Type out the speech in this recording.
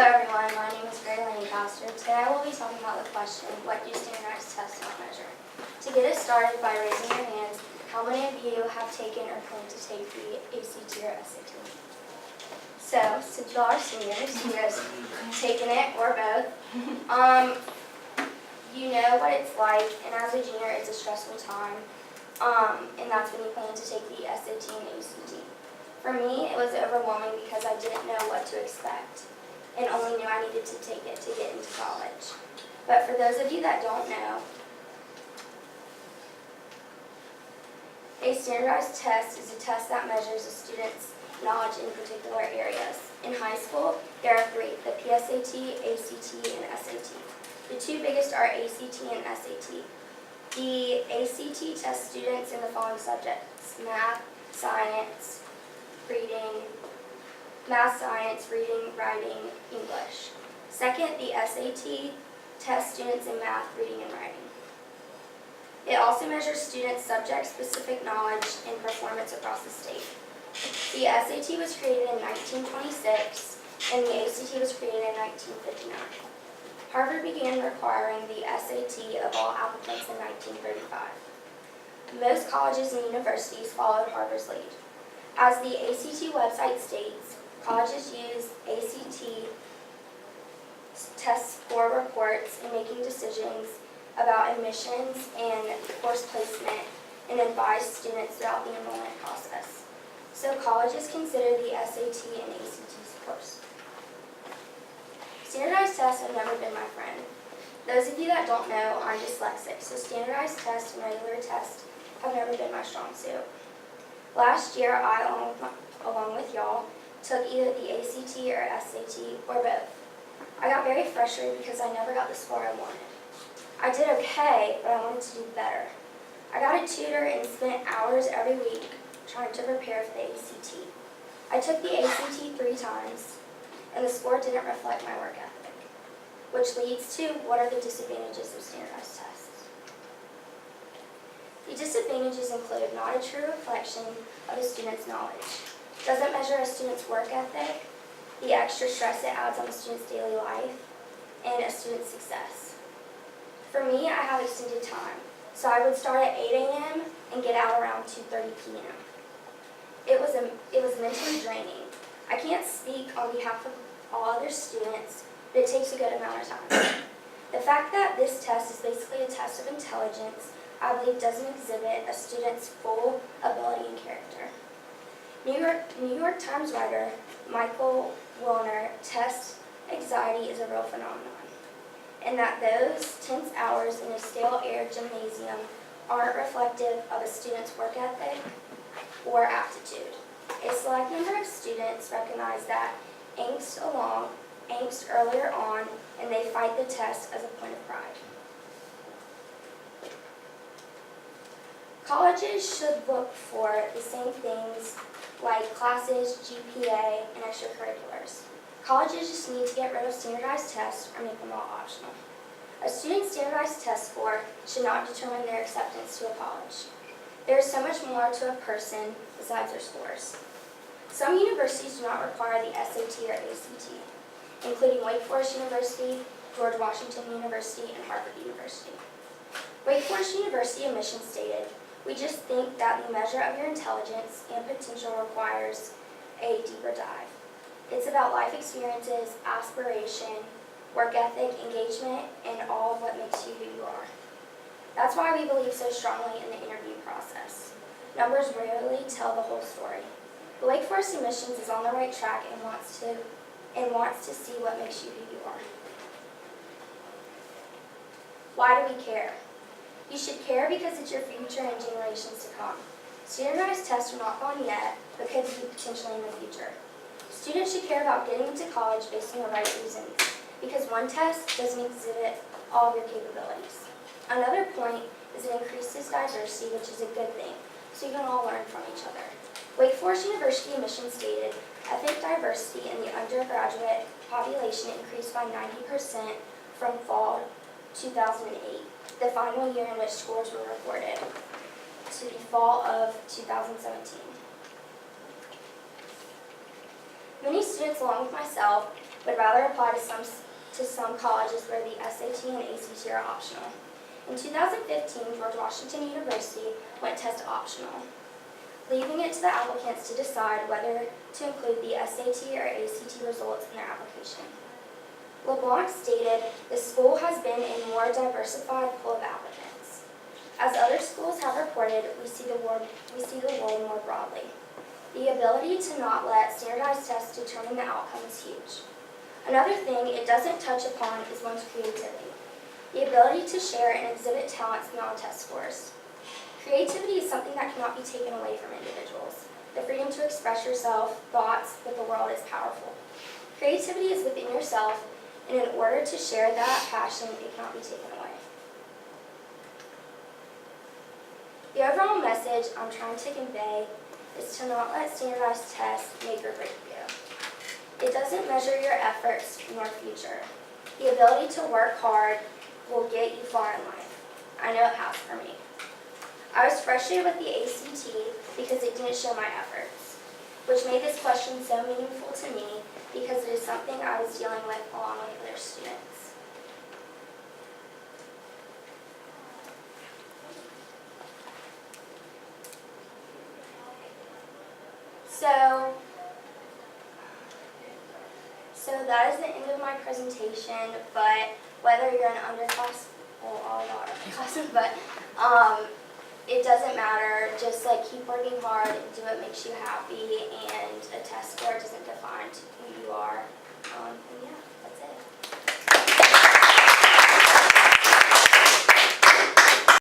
everyone, my name is Lancaster. Today I will be talking about the question, what do standardized tests not measure? To get us started by raising your hands, how many of you have taken or plan to take the ACT or SAT? So, since y'all are seniors, you guys taken it or both, you know what it's like, and as a junior it's a stressful time, and that's when you plan to take the SAT and ACT. For me, it was overwhelming because I didn't know what to expect and only knew I needed to take it to get into college. But for those of you that don't know, a standardized test is a test that measures a student's knowledge in particular areas. In high school, there are three: the PSAT, ACT, and SAT. The two biggest are ACT and SAT. The ACT tests students in the following subjects: math, science, reading, writing, English. Second, the SAT tests students in math, reading, and writing. It also measures students' subject-specific knowledge and performance across the state. The SAT was created in 1926, and the ACT was created in 1959. Harvard began requiring the SAT of all applicants in 1935. Most colleges and universities followed Harvard's lead. As the ACT website states, colleges use ACT test score reports in making decisions about admissions and course placement and advise students throughout the enrollment process. So colleges consider the SAT and ACT scores. Standardized tests have never been my friend. Those of you that don't know, I'm dyslexic, so standardized tests and regular tests have never been my strong suit. Last year, I, along with y'all, took either the ACT or SAT or both. I got very frustrated because I never got the score I wanted. I did okay, but I wanted to do better. I got a tutor and spent hours every week trying to prepare for the ACT. I took the ACT 3 times, and the score didn't reflect my work ethic, which leads to what are the disadvantages of standardized tests. The disadvantages include not a true reflection of a student's knowledge, doesn't measure a student's work ethic, the extra stress it adds on a student's daily life, and a student's success. For me, I have extended time, so I would start at 8 a.m. and get out around 2:30 p.m. It was mentally draining. I can't speak on behalf of all other students, but it takes a good amount of time. The fact that this test is basically a test of intelligence, I believe, doesn't exhibit a student's full ability and character. New York Times writer Michael Wilner tests anxiety is a real phenomenon, and that those tense hours in a stale-air gymnasium aren't reflective of a student's work ethic or aptitude. A select number of students recognize that angst earlier on, and they fight the test as a point of pride. Colleges should look for the same things like classes, GPA, and extracurriculars. Colleges just need to get rid of standardized tests or make them all optional. A student's standardized test score should not determine their acceptance to a college. There is so much more to a person besides their scores. Some universities do not require the SAT or ACT, including Wake Forest University, George Washington University, and Harvard University. Wake Forest University admissions stated, "We just think that the measure of your intelligence and potential requires a deeper dive. It's about life experiences, aspiration, work ethic, engagement, and all of what makes you who you are." That's why we believe so strongly in the interview process. Numbers rarely tell the whole story. The Wake Forest admissions is on the right track and wants to see what makes you who you are. Why do we care? You should care because it's your future and generations to come. Standardized tests are not gone yet, but could be potentially in the future. Students should care about getting into college based on the right reasons, because one test doesn't exhibit all of your capabilities. Another point is it increases diversity, which is a good thing, so you can all learn from each other. Wake Forest University admissions stated, ethnic diversity in the undergraduate population increased by 90% from fall 2008, the final year in which scores were reported, to the fall of 2017. Many students, along with myself, would rather apply to some colleges where the SAT and ACT are optional. In 2015, George Washington University went test optional, leaving it to the applicants to decide whether to include the SAT or ACT results in their application. LeBlanc stated, "The school has been a more diversified pool of applicants. As other schools have reported, we see the world more broadly. The ability to not let standardized tests determine the outcome is huge. Another thing it doesn't touch upon is one's creativity, the ability to share and exhibit talents beyond test scores. Creativity is something that cannot be taken away from individuals. The freedom to express yourself, thoughts with the world is powerful. Creativity is within yourself, and in order to share that passion, it cannot be taken away." The overall message I'm trying to convey is to not let standardized tests make or break you. It doesn't measure your efforts nor future. The ability to work hard will get you far in life. I know it has for me. I was frustrated with the ACT because it didn't show my efforts, which made this question so meaningful to me because it is something I was dealing with along with other students. So that is the end of my presentation, but whether you're an underclass, well, all y'all are underclassmen, but it doesn't matter. Just keep working hard and do what makes you happy, and a test score doesn't define who you are. And yeah.